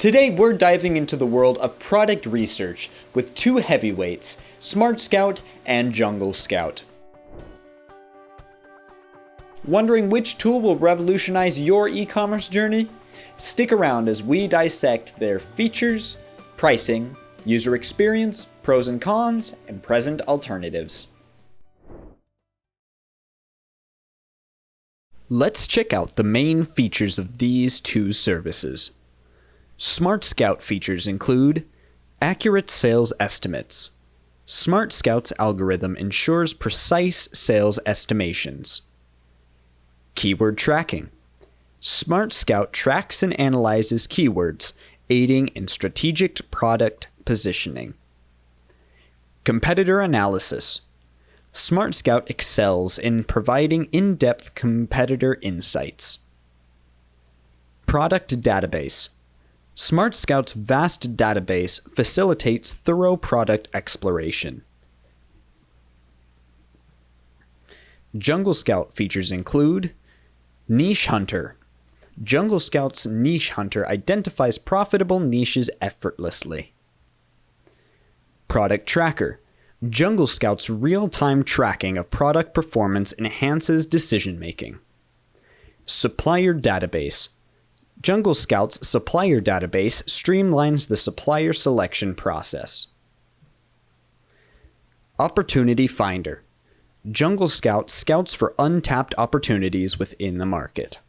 Today we're diving into the world of product research with two heavyweights, Smartscout and Jungle Scout. Wondering which tool will revolutionize your e-commerce journey? Stick around as we dissect their features, pricing, user experience, pros and cons, and present alternatives. Let's check out the main features of these two services. Smartscout features include accurate sales estimates. Smartscout's algorithm ensures precise sales estimations. Keyword tracking. Smartscout tracks and analyzes keywords, aiding in strategic product positioning. Competitor analysis. Smartscout excels in providing in-depth competitor insights. Product database. Smartscout's vast database facilitates thorough product exploration. Jungle Scout features include Niche Hunter. Jungle Scout's Niche Hunter identifies profitable niches effortlessly. Product Tracker. Jungle Scout's real-time tracking of product performance enhances decision-making. Supplier Database. Jungle Scout's supplier database streamlines the supplier selection process. Opportunity Finder. Jungle Scout scouts for untapped opportunities within the market.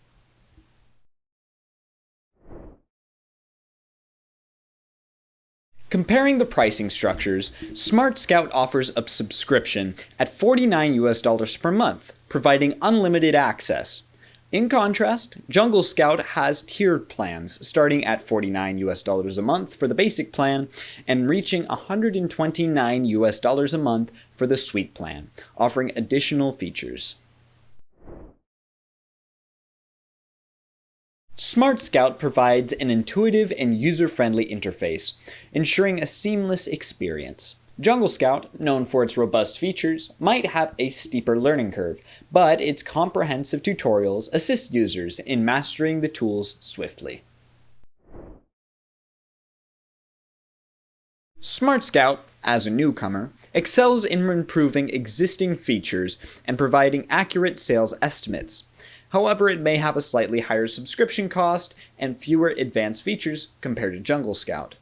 Comparing the pricing structures, Smartscout offers a subscription at $49 per month, providing unlimited access. In contrast, Jungle Scout has tiered plans starting at $49 a month for the basic plan and reaching $129 a month for the suite plan, offering additional features. Smartscout provides an intuitive and user-friendly interface, ensuring a seamless experience. Jungle Scout, known for its robust features, might have a steeper learning curve, but its comprehensive tutorials assist users in mastering the tools swiftly. Smartscout, as a newcomer, excels in improving existing features and providing accurate sales estimates. However, it may have a slightly higher subscription cost and fewer advanced features compared to Jungle Scout.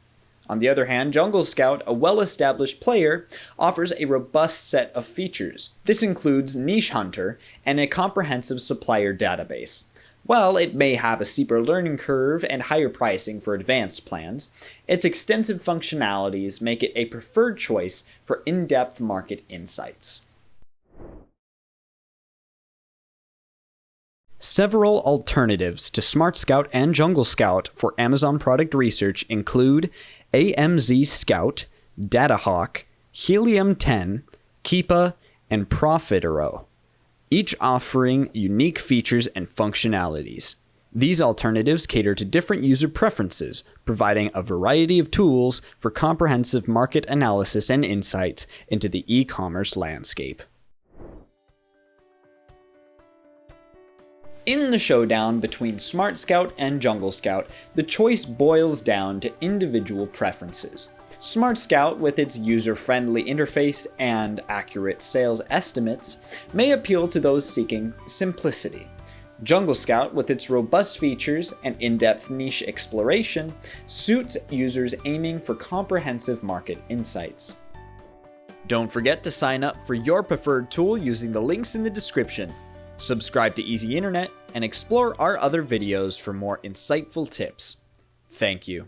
On the other hand, Jungle Scout, a well-established player, offers a robust set of features. This includes Niche Hunter and a comprehensive supplier database. While it may have a steeper learning curve and higher pricing for advanced plans, its extensive functionalities make it a preferred choice for in-depth market insights. Several alternatives to Smartscout and Jungle Scout for Amazon product research include AMZ Scout, DataHawk, Helium 10, Keepa, and Profitero, each offering unique features and functionalities. These alternatives cater to different user preferences, providing a variety of tools for comprehensive market analysis and insights into the e-commerce landscape. In the showdown between Smartscout and Jungle Scout, the choice boils down to individual preferences. Smartscout, with its user-friendly interface and accurate sales estimates, may appeal to those seeking simplicity. Jungle Scout, with its robust features and in-depth niche exploration, suits users aiming for comprehensive market insights. Don't forget to sign up for your preferred tool using the links in the description. Subscribe to EasyInternet and explore our other videos for more insightful tips. Thank you.